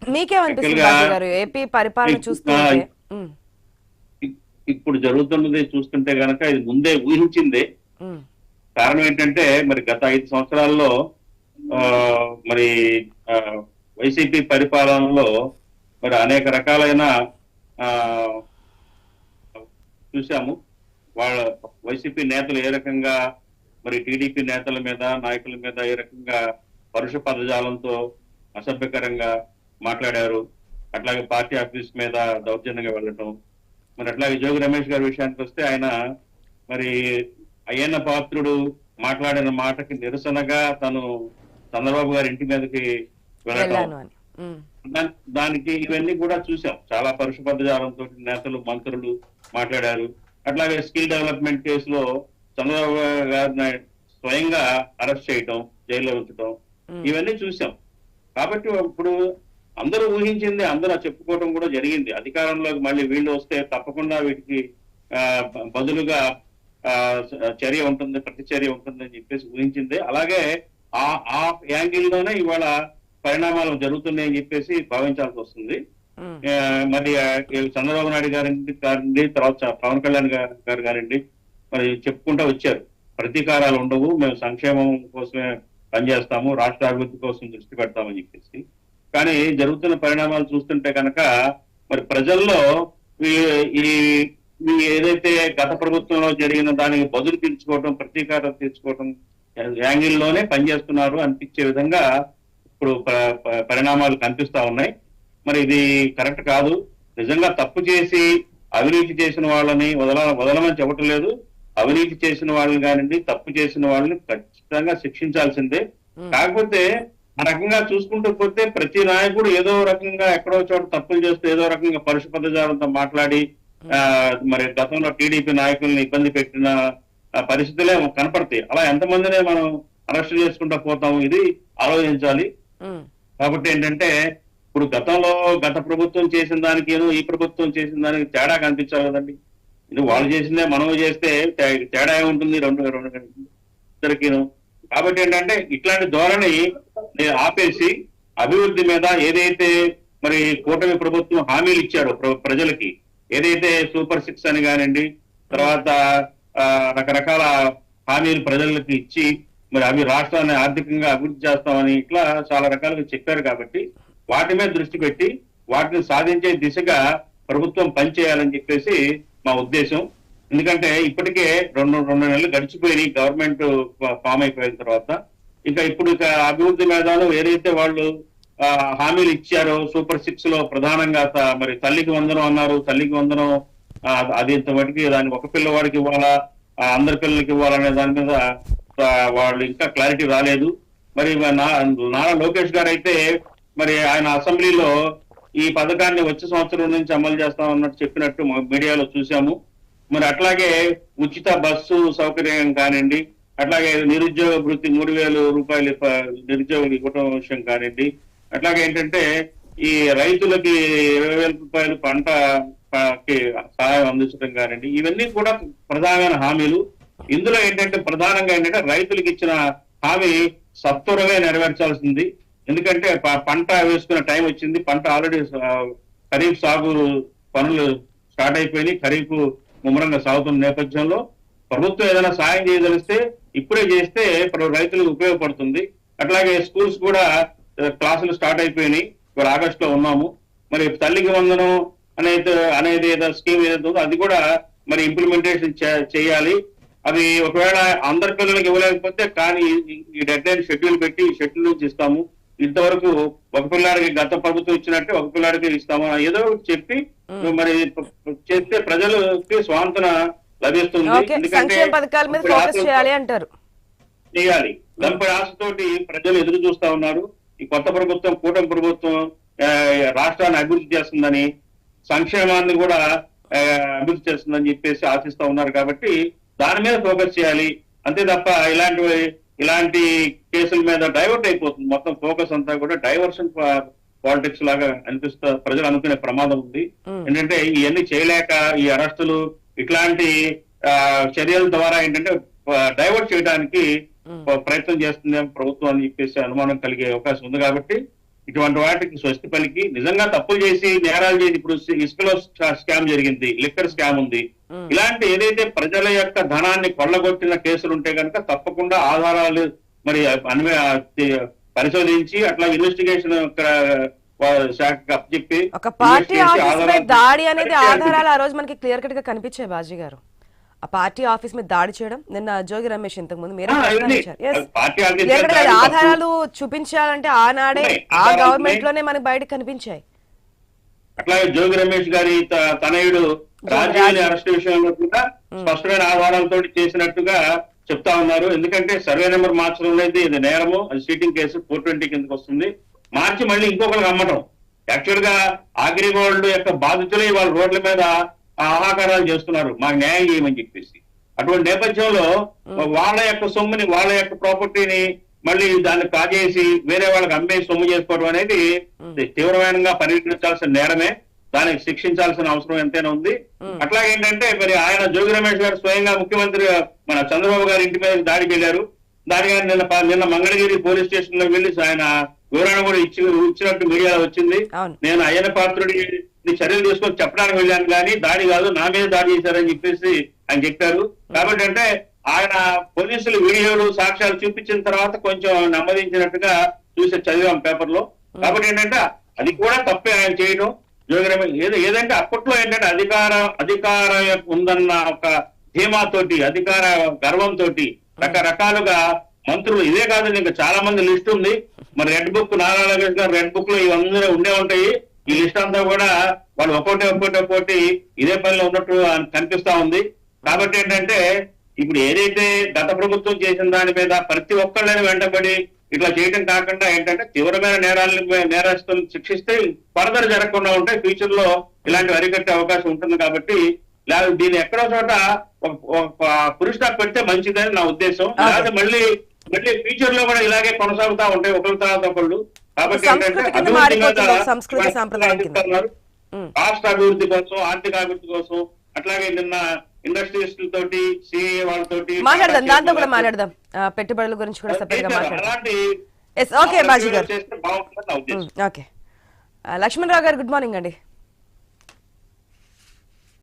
మీకేమనిపిస్తుంది గా బాజీ గారు ఏపీ పరిపాలన చూస్తూ ఉంటే? ఇప్పుడు జరుగుతున్నది చూస్తుంటే గనక ఇది ముందే ఊహించిందే. ఉమ్, కారణం ఏంటంటే మరి గత 5 సంవత్సరాల్లో ఆ, మరి ఆ, వైసీపీ పరిపాలనలో మరి అనేక రకాలైన ఆ, చూశాము. వాళ్ళ వైసీపీ నేతలు ఏ రకంగా మరి టీడీపీ నేతల మీద నాయకుల మీద ఏ రకంగా పరుష పదజాలంతో అసభ్యకరంగా మాట్లాడారు. అట్లాగే పార్టీ ఆఫీస్ మీద దౌర్జన్యంగా వెళ్ళటం. మరి అట్లాగే జోగి రమేష్ గారి విషయానికి వస్తే ఆయన మరి అయ్యన్న పాత్రుడు మాట్లాడిన మాటకి నిరసనగా తను చంద్రబాబు గారి ఇంటి మీదకి వెళ్ళటం. వెళ్ళాను అని. ఉమ్, దానికి ఇవన్నీ కూడా చూసాం. చాలా పరుష పదజాలంతో నేతలు మంత్రులు మాట్లాడారు. అట్లాగే స్కిల్ డెవలప్మెంట్ కేసులో చంద్రబాబు గారిని స్వయంగా అరెస్ట్ చేయటం, జైల్లో ఉంచడం, ఉమ్, ఇవన్నీ చూసాం. కాబట్టి ఇప్పుడు అందరూ ఊహించింది, అందరూ చెప్పుకోవడం కూడా జరిగింది. అధికారంలోకి మళ్ళీ వీళ్ళు వస్తే తప్పకుండా వీటికి ఆ, బదులుగా ఆ, చర్య ఉంటుంది, ప్రతి చర్య ఉంటుంది అని చెప్పేసి ఊహించింది. అలాగే ఆ ఆ యాంగిల్ లోనే ఇవాళ పరిణామాలు జరుగుతున్నాయని చెప్పేసి భావించాల్సి వస్తుంది. ఉమ్, ఆ, మరి చంద్రబాబు నాయుడు గారి తర్వాత పవన్ కళ్యాణ్ గారు గారండి మరి చెప్పుకుంటూ వచ్చారు. ప్రతీకారాలు ఉండవు, మేము సంక్షేమం కోసమే పనిచేస్తాము, రాష్ట్ర అభివృద్ధి కోసం దృష్టి పెడతామని చెప్పేసి. కానీ జరుగుతున్న పరిణామాలు చూస్తుంటే కనుక మరి ప్రజల్లో ఈ ఈ ఈ ఏదైతే గత ప్రభుత్వంలో జరిగిన దానికి బదులు తీర్చుకోవడం, ప్రతీకారం తీర్చుకోవడం యాంగిల్లోనే పనిచేస్తున్నారు అనిపించే విధంగా ఇప్పుడు పరిణామాలు కనిపిస్తా ఉన్నాయి. మరి ఇది కరెక్ట్ కాదు. నిజంగా తప్పు చేసి అవినీతి చేసిన వాళ్ళని వదలమని చెప్పటం లేదు. అవినీతి చేసిన వాళ్ళని కానివ్వండి, తప్పు చేసిన వాళ్ళని ఖచ్చితంగా శిక్షించాల్సిందే. ఉమ్, కాకపోతే ఆ రకంగా చూసుకుంటూ పోతే ప్రతి నాయకుడు ఏదో రకంగా ఎక్కడో చోట తప్పులు చేస్తూ ఏదో రకంగా పరుష పదజాలంతో మాట్లాడి ఆ, మరి గతంలో టీడీపీ నాయకుల్ని ఇబ్బంది పెట్టిన పరిస్థితులే కనపడతాయి. అలా ఎంతమందినే మనం అరెస్ట్ చేసుకుంటూ పోతాము, ఇది ఆలోచించాలి. ఉమ్, కాబట్టి ఏంటంటే ఇప్పుడు గత ప్రభుత్వం చేసిన దానికి ఈ ప్రభుత్వం చేసిన దానికి తేడా కనిపించాలి కదండి. ఇది వాళ్ళు చేసిందే మనం చేస్తే తేడా ఏముంటుంది రెండు రెండు ఇద్దరికిను. కాబట్టి ఏంటంటే ఇట్లాంటి ధోరణి ఆపేసి అభివృద్ధి మీద ఏదైతే మరి కూటమి ప్రభుత్వం హామీలు ఇచ్చారో ప్రజలకి, ఏదైతే సూపర్ సిక్స్ అని కానివ్వండి, తర్వాత రకరకాల హామీలు ప్రజలకి ఇచ్చి మరి అవి రాష్ట్రాన్ని ఆర్థికంగా అభివృద్ధి చేస్తామని ఇట్లా చాలా రకాలుగా చెప్పారు. కాబట్టి వాటి మీద దృష్టి పెట్టి వాటిని సాధించే దిశగా ప్రభుత్వం పనిచేయాలని చెప్పేసి మా ఉద్దేశం. ఎందుకంటే ఇప్పటికే రెండు నెలలు గడిచిపోయినాయి గవర్నమెంట్ ఫామ్ అయిపోయిన తర్వాత. ఇప్పుడు అభివృద్ధి మేధాలు ఏదైతే వాళ్ళు హామీలు ఇచ్చారో సూపర్ సిక్స్ లో ప్రధానంగా మరి తల్లికి వందనం అన్నారు. తల్లికి వందనం అది ఇంతవరకు దాన్ని ఒక పిల్లవాడికి ఇవ్వాలా, అందరి పిల్లలకి ఇవ్వాలనే దాని మీద వాళ్ళు ఇంకా క్లారిటీ రాలేదు. మరి నారా లోకేష్ గారు అయితే మరి ఆయన అసెంబ్లీలో ఈ పథకాన్ని వచ్చే సంవత్సరం నుంచి అమలు చేస్తామన్నట్టు చెప్పినట్టు మీడియాలో చూసాము. మరి అట్లాగే ఉచిత బస్సు సౌకర్యం కానివ్వండి, అట్లాగే నిరుద్యోగ భృతి 3,000 రూపాయలు నిరుద్యోగులు ఇవ్వటం విషయం కానివ్వండి, అట్లాగే ఏంటంటే ఈ రైతులకి 20,000 రూపాయలు పంటకి సహాయం అందించడం కానివ్వండి, ఇవన్నీ కూడా ప్రధానమైన హామీలు. ఇందులో ఏంటంటే ప్రధానంగా ఏంటంటే రైతులకు ఇచ్చిన హామీ సత్వరమే నెరవేర్చాల్సింది. ఎందుకంటే పంట వేసుకున్న టైం వచ్చింది. పంట ఆల్రెడీ ఖరీఫ్ సాగు పనులు స్టార్ట్ అయిపోయినాయి. ఖరీఫ్ ముమ్మరంగా సాగుతున్న నేపథ్యంలో ప్రభుత్వం ఏదైనా సాయం చేయదలిస్తే ఇప్పుడే చేస్తే రైతులకు ఉపయోగపడుతుంది. అట్లాగే స్కూల్స్ కూడా క్లాసులు స్టార్ట్ అయిపోయినాయి. ఇప్పుడు ఆగస్టులో ఉన్నాము. మరి తల్లికి వందనం అనేది ఏదో స్కీమ్ ఏదైతే ఉందో అది కూడా మరి ఇంప్లిమెంటేషన్ చేయాలి. అది ఒకవేళ అందరి పిల్లలకి ఇవ్వలేకపోతే కానీ ఈ డెడ్ లైన్ షెడ్యూల్ పెట్టి ఈ షెడ్యూల్ నుంచి ఇస్తాము. ఇంతవరకు ఒక పిల్లాడికి గత ప్రభుత్వం ఇచ్చినట్టే ఒక పిల్లాడికి ఇస్తాము ఏదో ఒకటి చెప్పి మరి చేస్తే ప్రజలకి స్వాంతన లభిస్తుంది. ఎందుకంటే చేయాలి దానిపై ఆశతోటి ప్రజలు ఎదురు చూస్తా ఉన్నారు. ఈ కొత్త ప్రభుత్వం, కూటమి ప్రభుత్వం రాష్ట్రాన్ని అభివృద్ధి చేస్తుందని, సంక్షేమాన్ని కూడా అభివృద్ధి చేస్తుందని చెప్పేసి ఆశిస్తా ఉన్నారు. కాబట్టి దాని మీద ఫోకస్ చేయాలి. అంతే తప్ప ఇలాంటి కేసుల మీద డైవర్ట్ అయిపోతుంది. మొత్తం ఫోకస్ అంతా కూడా డైవర్షన్ పాలిటిక్స్ లాగా ప్రజలు అనుకునే ప్రమాదం ఉంది. ఏంటంటే ఇవన్నీ చేయలేక ఈ అరెస్టులు ఇట్లాంటి చర్యల ద్వారా ఏంటంటే డైవర్ట్ చేయడానికి ప్రయత్నం చేస్తుంది ప్రభుత్వం అని చెప్పేసి అనుమానం కలిగే అవకాశం ఉంది. కాబట్టి ఇటువంటి వాటికి స్వస్తి పలికి నిజంగా తప్పులు చేసి నేరాలు చేసి ఇప్పుడు ఇసుకలో స్కామ్ జరిగింది, లిక్కర్ స్కామ్ ఉంది, ఇలాంటి ఏదైతే ప్రజల యొక్క ధనాన్ని కొల్లగొట్టిన కేసులు ఉంటే కనుక తప్పకుండా ఆధారాలు మరి పరిశోధించి అట్లా ఇన్వెస్టిగేషన్ శాఖకి అప్పచెప్పి ఒక పార్టీ ఆఫీస్ మీద దాడి అనేది ఆధారాలు ఆ రోజు మనకి క్లియర్ కట్ గా కనిపించాయి బాజీ గారు. ఆ పార్టీ ఆఫీస్ మీద దాడి చేయడం నిన్న జోగి రమేష్ ఇంతకు ముందు మీరే ఆధారాలు చూపించాలంటే ఆనాడే ఆ గవర్నమెంట్ లోనే మనకి బయటకు కనిపించాయి. అట్లాగే జోగి రమేష్ గారి తనయుడు రాజీవ్ అరెస్ట్ విషయంలో కూడా స్పష్టమైన ఆధారాలతో చేసినట్టుగా చెప్తా ఉన్నారు. ఎందుకంటే సర్వే నెంబర్ మార్చడం అనేది ఇది నేరము, అది సీటింగ్ కేసు 420 కిందకి వస్తుంది. మార్చి మళ్ళీ ఇంకొకరికి అమ్మటం. యాక్చువల్ గా అగ్రిగోల్డ్ యొక్క బాధితులే వాళ్ళ రోడ్ల మీద ఆహాకారాలు చేస్తున్నారు, మాకు న్యాయం చేయమని చెప్పేసి. అటువంటి నేపథ్యంలో వాళ్ళ యొక్క సొమ్ముని, వాళ్ళ యొక్క ప్రాపర్టీని మళ్ళీ దాన్ని కాజేసి వేరే వాళ్ళకి అమ్మేసి సొమ్ము చేసుకోవడం అనేది తీవ్రమైనగా పరిగణించాల్సిన నేరమే, దానికి శిక్షించాల్సిన అవసరం ఎంతైనా ఉంది. అట్లాగేంటంటే మరి ఆయన జోగి రమేష్ గారు స్వయంగా ముఖ్యమంత్రి మన చంద్రబాబు గారి ఇంటి మీద దాడికి వెళ్ళారు. దాడిగా నిన్న మంగళగిరి పోలీస్ స్టేషన్ లో వెళ్లి ఆయన వివరణ కూడా ఇచ్చినట్టు మీడియాలో వచ్చింది. నేను అయ్యన పాత్రుడి చర్యలు తీసుకొని చెప్పడానికి వెళ్ళాను కానీ దాడి కాదు, నా మీద దాడి చేశారని చెప్పేసి ఆయన చెప్పారు. కాబట్టి అంటే ఆయన పోలీసులు వీడియోలు సాక్ష్యాలు చూపించిన తర్వాత కొంచెం నెమ్మదించినట్టుగా చూసి చదివాం పేపర్ లో. కాబట్టి ఏంటంటే అది కూడా తప్పే ఆయన చేయడం. ఏదంటే అప్పట్లో ఏంటంటే అధికారం ఉందన్న ఒక ధీమాతోటి, అధికార గర్వంతో రకరకాలుగా మంత్రులు, ఇదే కాదు ఇంకా చాలా మంది లిస్ట్ ఉంది. మరి రెడ్ బుక్ నారా లోకేష్ గారు రెడ్ బుక్ లో ఇవన్నీ ఉండే ఉంటాయి. ఈ లిస్ట్ అంతా కూడా వాళ్ళు ఒక్కోటి ఇదే పనిలో ఉన్నట్టు కనిపిస్తా ఉంది. కాబట్టి ఏంటంటే ఇప్పుడు ఏదైతే గత ప్రభుత్వం చేసిన దాని మీద ప్రతి ఒక్కళ్ళని వెంటబడి ఇట్లా చేయడం కాకుండా ఏంటంటే తీవ్రమైన నేరస్తులను శిక్షిస్తే ఫర్దర్ జరగకుండా ఉంటే ఫ్యూచర్ లో ఇలాంటి అరికట్టే అవకాశం ఉంటుంది. కాబట్టి దీన్ని ఎక్కడో చోట ఒక పురుష పెడితే మంచిదని నా ఉద్దేశం. లేదా మళ్ళీ ఫ్యూచర్ లో కూడా ఇలాగే కొనసాగుతా ఉంటాయి ఒకరి తర్వాత ఒకళ్ళు. కాబట్టి ఏంటంటే రాష్ట్ర అభివృద్ధి కోసం, ఆర్థిక అభివృద్ధి కోసం, అట్లాగే నిన్న ఇండస్ట్రియలిస్టుల తోటి, సిఏ వాళ్ళతోటి మాట్లాడదాం, దాంతో కూడా మాట్లాడదాం, పెట్టుబడుల గురించి కూడా సెపరేట్ గా మాట్లాడదాం. ఓకే బాజీ గారు, ఓకే. లక్ష్మణరావు గారు గుడ్ మార్నింగ్ అండి.